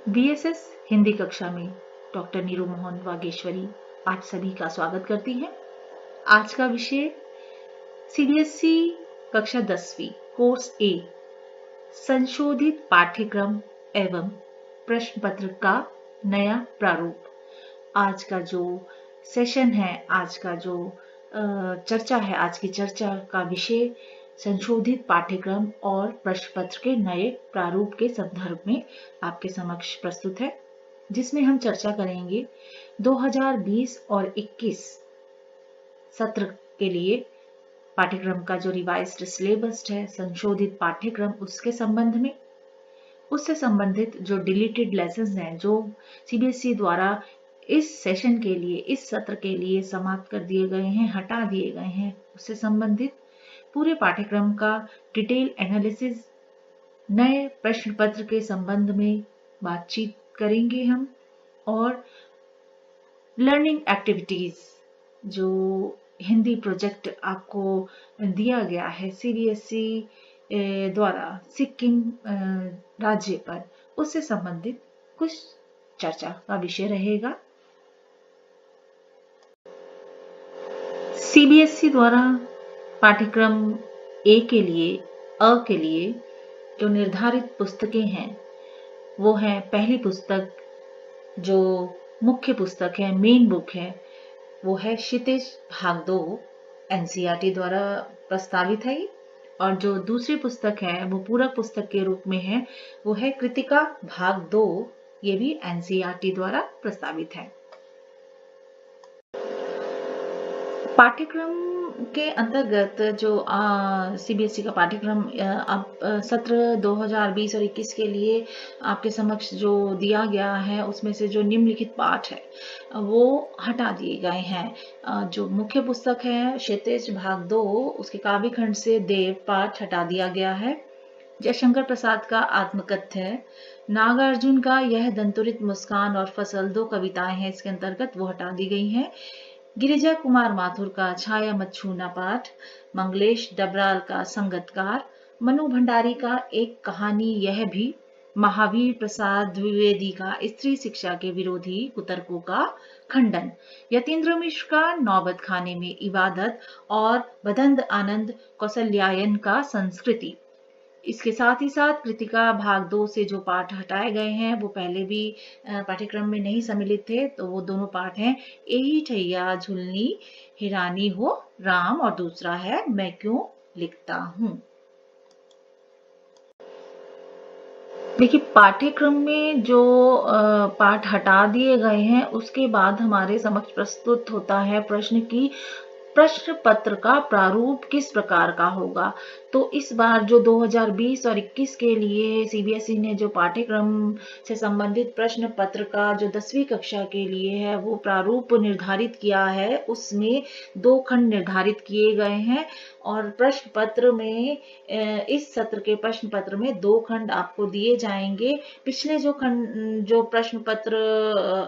BSS Hindi कक्षा में doctor Neeru Mohan Vageshwari आप सभी का स्वागत करती हैं। आज का विषय सीबीएसई कक्षा 10वीं कोर्स ए संशोधित पाठ्यक्रम एवं प्रश्न पत्र का नया प्रारूप। आज का जो सेशन है, आज का जो चर्चा है, आज की चर्चा का विषय संशोधित पाठ्यक्रम और प्रश्न पत्र के नए प्रारूप के संदर्भ में आपके समक्ष प्रस्तुत है, जिसमें हम चर्चा करेंगे 2020 और 21 सत्र के लिए पाठ्यक्रम का जो रिवाइज्ड सिलेबस है, संशोधित पाठ्यक्रम, उसके संबंध में, उससे संबंधित जो डिलीटेड लेसन्स हैं जो सीबीएसई द्वारा इस सेशन के लिए, इस सत्र के लिए समाप्त कर दिए गए हैं, हटा दिए गए हैं, उससे संबंधित पूरे पाठ्यक्रम का डिटेल एनालिसिस, नए प्रश्न पत्र के संबंध में बातचीत करेंगे हम, और लर्निंग एक्टिविटीज जो हिंदी प्रोजेक्ट आपको दिया गया है सीबीएसई द्वारा सिक्किम राज्य पर, उससे संबंधित कुछ चर्चा का विषय रहेगा। सीबीएसई द्वारा पाठ्यक्रम ए के लिए, अ के लिए जो निर्धारित पुस्तकें हैं वो है, पहली पुस्तक जो मुख्य पुस्तक है, मेन बुक है, वो है क्षितिज भाग 2, एनसीईआरटी द्वारा प्रस्तावित है। और जो दूसरी पुस्तक है वो पूरक पुस्तक के रूप में है, वो है कृतिका भाग 2, ये भी एनसीईआरटी द्वारा प्रस्तावित है। पाठ्यक्रम के अंतर्गत जो सीबीएसई का पाठ्यक्रम अब सत्र 2020 और 21 के लिए आपके समक्ष जो दिया गया है, उसमें से जो निम्नलिखित पाठ है वो हटा दिए गए हैं। जो मुख्य पुस्तक है क्षितिज भाग 2, उसके काव्य खंड से देव पाठ हटा दिया गया है। जयशंकर प्रसाद का आत्मकथ्य है। नागार्जुन का यह दंतुरित मुस्कान और फसल, 2 कविताएं हैं इसके अंतर्गत, वो हटा दी गई हैं। गिरिजा कुमार माथुर का छाया मत छूना पाठ, मंगलेश डबराल का संगतकार, मनु भंडारी का एक कहानी यह भी, महावीर प्रसाद द्विवेदी का स्त्री शिक्षा के विरोधी कुतर्कों का खंडन, यतीन्द्र मिश्र का नौबत खाने में इबादत और बदंत आनंद कौशल्यायन का संस्कृति। इसके साथ ही साथ कृतिका भाग 2 से जो पाठ हटाए गए हैं वो पहले भी पाठ्यक्रम में नहीं सम्मिलित थे, तो वो दोनों पाठ हैं, एही ठैया झुलनी हिरानी हो राम, और दूसरा है मैं क्यों लिखता हूँ। देखिए, पाठ्यक्रम में जो पाठ हटा दिए गए हैं उसके बाद हमारे समक्ष प्रस्तुत होता है प्रश्न की प्रश्न पत्र का प्रारूप किस प्रकार का होगा। तो इस बार जो 2020 और 21 के लिए सीबीएसई ने जो पाठ्यक्रम से संबंधित प्रश्न पत्र का जो 10वीं कक्षा के लिए है वो प्रारूप निर्धारित किया है, उसमें 2 खंड निर्धारित किए गए हैं। और प्रश्न पत्र में इस सत्र के प्रश्न पत्र में 2 खंड आपको दिए जाएंगे। पिछले जो प्रश्न पत्र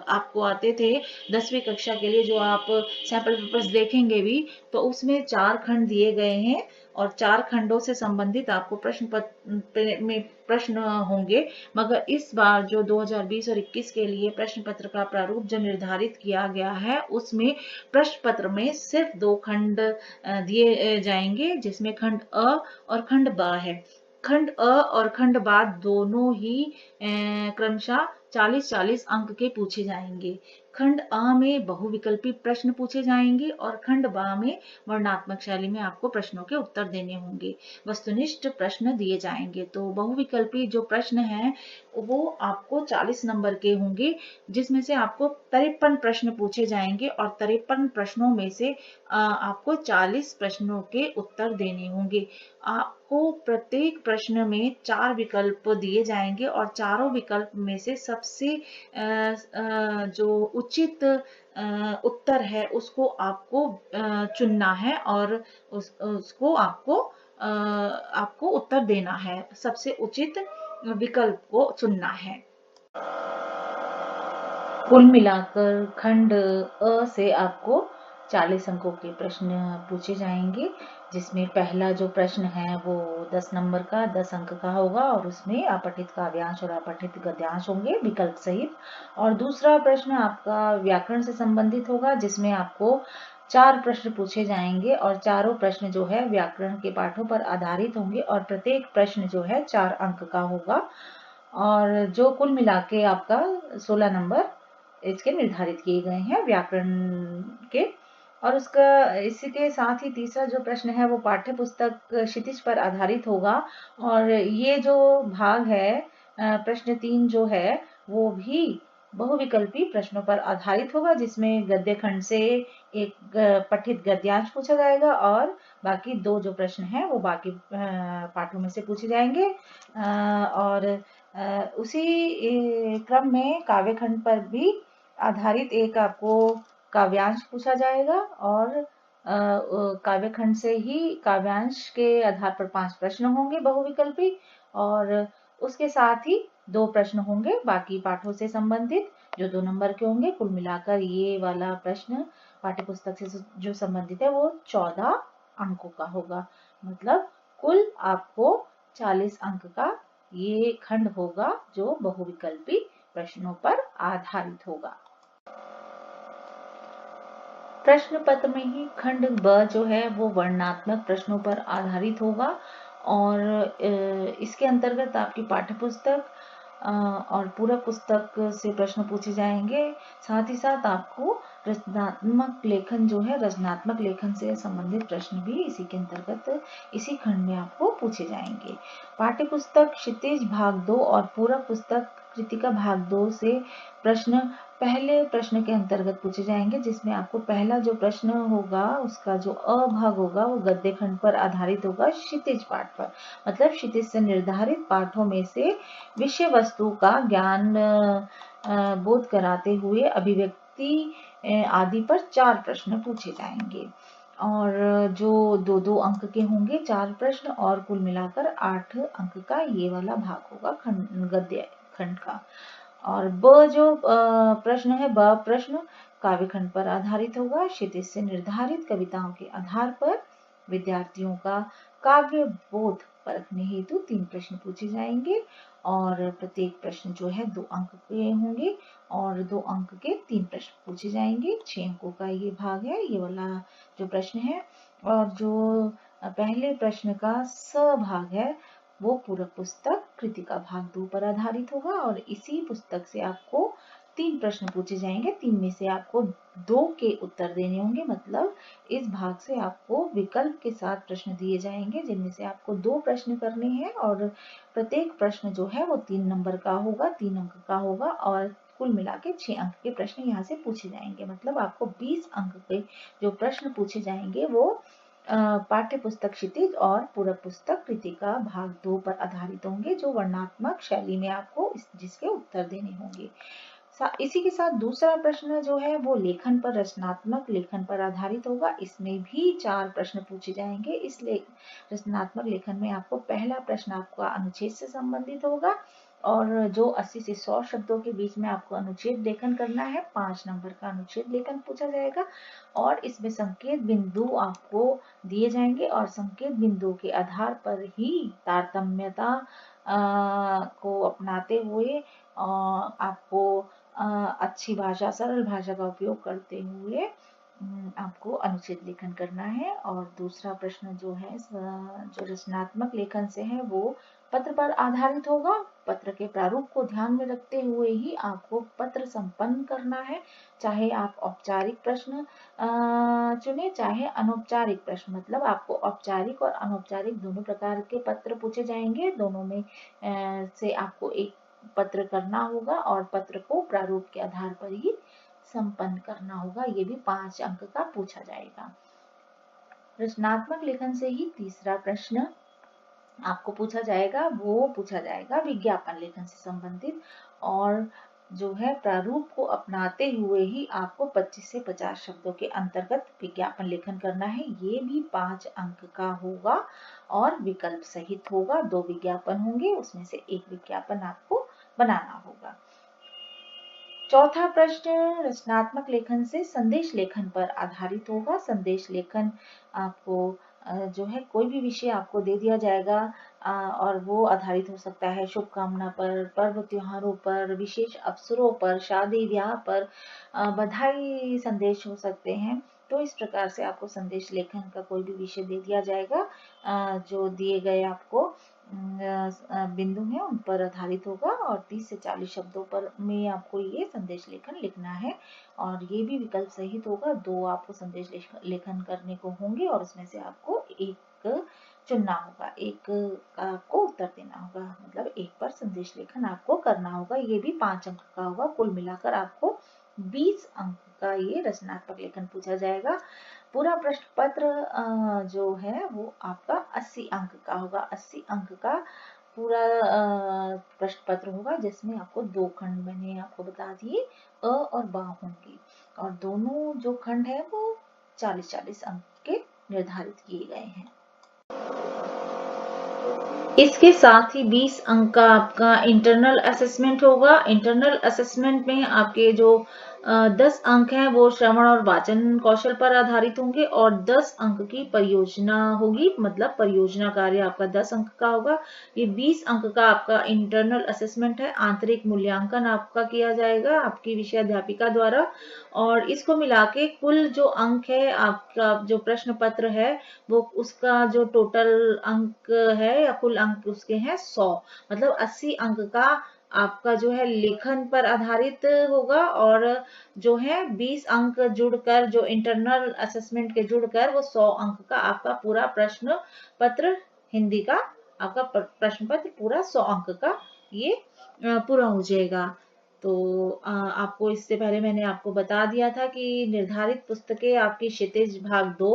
आपको आते थे 10वीं कक्षा के लिए, जो आप सैंपल पेपर्स देखेंगे भी, तो उसमें 4 खंड दिए गए हैं और 4 खंडों से संबंधित आपको प्रश्न पत्र में प्रश्न होंगे। मगर इस बार जो 2020 और 21 के लिए प्रश्न पत्र का प्रारूप जो निर्धारित किया गया है, उसमें प्रश्न पत्र में सिर्फ 2 खंड दिए जाएंगे, जिसमें खंड अ और खंड ब है। खंड अ और खंड ब दोनों ही क्रमशः 40-40 अंक के पूछे जाएंगे। खंड अ में बहुविकल्पी प्रश्न पूछे जाएंगे और खंड ब में वर्णात्मक शैली में आपको प्रश्नों के उत्तर देने होंगे, वस्तुनिष्ठ प्रश्न दिए जाएंगे। तो बहुविकल्पी जो प्रश्न हैं वो आपको 40 नंबर के होंगे, जिसमें से आपको 53 प्रश्न पूछे जाएंगे और 53 प्रश्नों में से आपको 40 प्रश्नों के उत्तर देने होंगे। आपको प्रत्येक प्रश्न में 4 विकल्प दिए जाएंगे और चारों विकल्प में से सबसे जो उचित उत्तर है उसको आपको चुनना है और उसको आपको उत्तर देना है, सबसे उचित विकल्प को चुनना है। कुल मिलाकर खंड अ से आपको 40 अंकों के प्रश्न पूछे जाएंगे जिसमें पहला जो प्रश्न है वो 10 नंबर का 10 अंक का होगा और उसमें अपठित काव्यांश और अपठित गद्यांश होंगे विकल्प सहित। और दूसरा प्रश्न आपका व्याकरण से संबंधित होगा, जिसमें आपको 4 प्रश्न पूछे जाएंगे और चारों प्रश्न जो है व्याकरण के पाठों पर आधारित होंगे और प्रत्येक प्रश्न जो है 4 अंक का होगा और जो कुल मिला के आपका 16 नंबर इसके निर्धारित किए गए हैं व्याकरण के। और उसका इसी के साथ ही तीसरा जो प्रश्न है वो पाठ्य पुस्तक क्षितिज पर आधारित होगा और ये जो भाग है प्रश्न 3 जो है वो भी बहुविकल्पी प्रश्नों पर आधारित होगा, जिसमें गद्य खंड से एक पठित गद्यांश पूछा जाएगा और बाकी 2 जो प्रश्न हैं वो बाकी पाठों में से पूछे जाएंगे। और उसी क्रम में काव्य खंड पर भी आधारित एक आपको काव्यांश पूछा जाएगा और काव्य खंड से ही काव्यांश के आधार पर 5 प्रश्न होंगे बहुविकल्पी और उसके साथ ही 2 प्रश्न होंगे बाकी पाठों से संबंधित जो 2 नंबर के होंगे। कुल मिलाकर ये वाला प्रश्न पाठ्यपुस्तक से जो संबंधित है वो 14 अंकों का होगा। मतलब कुल आपको 40 अंक का ये खंड होगा जो बहुविकल्पी प्रश्नों पर आधारित होगा। प्रश्न पत्र में ही खंड ब जो है वो वर्णनात्मक प्रश्नों पर आधारित होगा और इसके अंतर्गत आपकी पाठ्यपुस्तक और पूरक पुस्तक से प्रश्न पूछे जाएंगे। साथ ही साथ आपको रचनात्मक लेखन जो है रचनात्मक लेखन से संबंधित प्रश्न भी इसी के अंतर्गत इसी खंड में आपको पूछे जाएंगे। पाठ्यपुस्तक क्षितिज भाग 2 और पूरक पुस्तक कृतिका भाग 2 से प्रश्न पहले प्रश्न के अंतर्गत पूछे जाएंगे, जिसमें आपको पहला जो प्रश्न होगा उसका जो अ भाग होगा वो गद्य खंड पर आधारित होगा क्षितिज पाठ पर। मतलब क्षितिज से निर्धारित पाठों में से विषय वस्तु का ज्ञान बोध कराते हुए अभिव्यक्ति आदि पर 4 प्रश्न पूछे जाएंगे और जो 2-2 अंक के होंगे 4 प्रश्न और कुल मिलाकर 8 अंक का ये वाला भाग होगा गद्य खंड का। और ब जो प्रश्न है ब प्रश्न काव्य खंड पर आधारित होगा। क्षितिज से निर्धारित कविताओं के आधार पर विद्यार्थियों का काव्य बोध परखने हेतु 3 प्रश्न पूछे जाएंगे और प्रत्येक प्रश्न जो है 2 अंक के होंगे और 2 अंक के 3 प्रश्न पूछे जाएंगे। 6 अंकों का ये भाग है ये वाला जो प्रश्न है। और जो पहले प्रश्न का स भाग है वो पूरक पुस्तक कृतिका भाग 2 पर आधारित होगा और इसी पुस्तक से आपको 3 प्रश्न पूछे जाएंगे। 3 में से आपको 2 के उत्तर देने होंगे। मतलब इस भाग से आपको विकल्प के साथ प्रश्न दिए जाएंगे, जिनमें से आपको 2 प्रश्न करने हैं और प्रत्येक प्रश्न जो है वो 3 नंबर का होगा, 3 अंक का होगा और कुल मिला के 6 अंक के प्रश्न यहाँ से पूछे जाएंगे। मतलब आपको 20 अंक के जो प्रश्न पूछे जाएंगे वो पाठ्य पुस्तक क्षितिज और पूरक पुस्तक कृतिका भाग 2 पर आधारित होंगे, जो वर्णनात्मक शैली में आपको जिसके उत्तर देने होंगे। इसी के साथ दूसरा प्रश्न जो है वो लेखन पर रचनात्मक लेखन पर आधारित होगा। इसमें भी 4 प्रश्न पूछे जाएंगे। इसलिए रचनात्मक लेखन में आपको पहला प्रश्न आपका अनुच्छेद से संबंधित होगा और जो 80 से 100 शब्दों के बीच में आपको अनुच्छेद लेखन करना है। 5 नंबर का अनुच्छेद लेखन पूछा जाएगा और इसमें संकेत बिंदु आपको दिए जाएंगे और संकेत बिंदु के आधार पर ही तारतम्यता को अपनाते हुए आपको अच्छी भाषा सरल भाषा का उपयोग करते हुए आपको अनुच्छेद लेखन करना है। और दूसरा प्रश्न जो है जो रचनात्मक लेखन से है वो पत्र पर आधारित होगा। पत्र के प्रारूप को ध्यान में रखते हुए ही आपको पत्र संपन्न करना है। चाहे आप औपचारिक प्रश्न चुने चाहे अनौपचारिक प्रश्न। मतलब आपको औपचारिक और अनौपचारिक दोनों प्रकार के पत्र पूछे जाएंगे। दोनों में से आपको एक पत्र करना होगा और पत्र को प्रारूप के आधार पर ही संपन्न करना होगा। ये भी 5 अंक का पूछा जाएगा। रचनात्मक लेखन से ही तीसरा प्रश्न आपको पूछा जाएगा वो पूछा जाएगा विज्ञापन लेखन से संबंधित और जो है प्रारूप को अपनाते हुए ही आपको 25 से 50 शब्दों के अंतर्गत विज्ञापन लेखन करना है। ये भी 5 अंक का होगा और विकल्प सहित होगा। 2 विज्ञापन होंगे उसमें से एक विज्ञापन आपको बनाना होगा। चौथा प्रश्न रचनात्मक लेखन से संदेश लेखन पर आधारित होगा। संदेश लेखन आपको जो है कोई भी विषय आपको दे दिया जाएगा और वो आधारित हो सकता है शुभकामना पर, पर्व त्योहारों पर, विशेष अवसरों पर, शादी ब्याह पर, बधाई संदेश हो सकते हैं। तो इस प्रकार से आपको संदेश लेखन का कोई भी विषय दे दिया जाएगा जो दिए गए आपको बिंदु हैं उन पर आधारित होगा और 30 से 40 शब्दों पर में आपको ये संदेश लेखन लिखना है और ये भी विकल्प सहित होगा। 2 आपको संदेश लेखन करने को होंगे और उसमें से आपको एक चुनना होगा, एक का आपको उत्तर देना होगा, मतलब एक पर संदेश लेखन आपको करना होगा। ये भी 5 अंक का होगा। कुल मिलाकर आपको 20 अंक का ये रचनात्मक लेखन पूछा जाएगा। पूरा प्रश्न पत्र जो है वो आपका 80 अंक का होगा। 80 अंक का पूरा प्रश्न पत्र होगा जिसमें आपको 2 खंड मैंने आपको बता दिए अ और बा होंगे और दोनों जो खंड है वो 40-40 अंक के निर्धारित किए गए हैं। इसके साथ ही 20 अंक का आपका इंटरनल असेसमेंट होगा। इंटरनल असेसमेंट में आपके जो 10 अंक हैं वो श्रवण और वाचन कौशल पर आधारित होंगे और 10 अंक की परियोजना होगी, मतलब परियोजना कार्य आपका 10 अंक का होगा। ये 20 अंक का आपका इंटरनल असेसमेंट है। आंतरिक मूल्यांकन आपका किया जाएगा आपकी विषयाध्यापिका द्वारा और इसको मिला के कुल जो अंक है आपका जो प्रश्न पत्र है वो उसका जो टोटल अंक है या कुल अंक उसके हैं 100, मतलब 80 अंक का आपका जो है लेखन पर आधारित होगा और जो है 20 अंक जुड़कर जो इंटरनल असेसमेंट के जुड़कर वो 100 अंक का आपका पूरा प्रश्न पत्र हिंदी का आपका प्रश्न पत्र पूरा 100 अंक का ये पूरा हो जाएगा। तो आपको इससे पहले मैंने आपको बता दिया था कि निर्धारित पुस्तकें आपकी क्षितिज भाग 2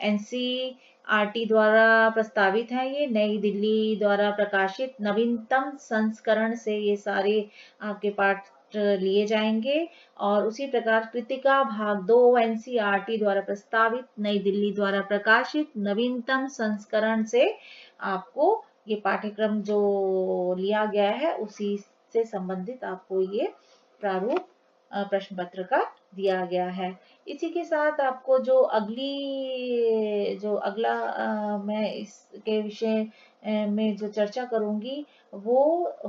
एनसीईआरटी द्वारा प्रस्तावित है। ये नई दिल्ली द्वारा प्रकाशित नवीनतम संस्करण से ये सारे आपके पाठ लिए जाएंगे और उसी प्रकार कृतिका भाग 2 एनसीईआरटी द्वारा प्रस्तावित नई दिल्ली द्वारा प्रकाशित नवीनतम संस्करण से आपको ये पाठ्यक्रम जो लिया गया है उसी से संबंधित आपको ये प्रारूप प्रश्न पत्र का दिया गया है। इसी के साथ आपको जो अगला मैं इसके विषय में जो चर्चा करूंगी वो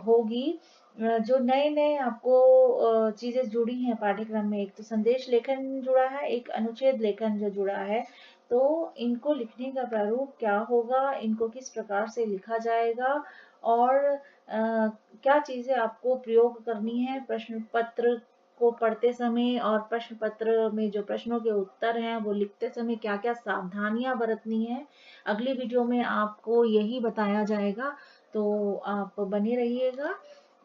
होगी जो नए नए आपको चीजें जुड़ी हैं पाठ्यक्रम में। एक तो संदेश लेखन जुड़ा है, एक अनुच्छेद लेखन जो जुड़ा है। तो इनको लिखने का प्रारूप क्या होगा, इनको किस प्रकार से लिखा जाएगा और क्या चीजें आपको प्रयोग करनी है प्रश्न पत्र को पढ़ते समय और प्रश्न पत्र में जो प्रश्नों के उत्तर हैं वो लिखते समय क्या क्या सावधानियां बरतनी है, अगली वीडियो में आपको यही बताया जाएगा। तो आप बने रहिएगा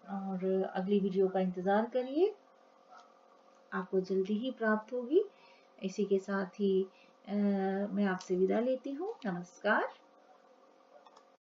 और अगली वीडियो का इंतजार करिए, आपको जल्दी ही प्राप्त होगी। इसी के साथ ही मैं आपसे विदा लेती हूँ। नमस्कार।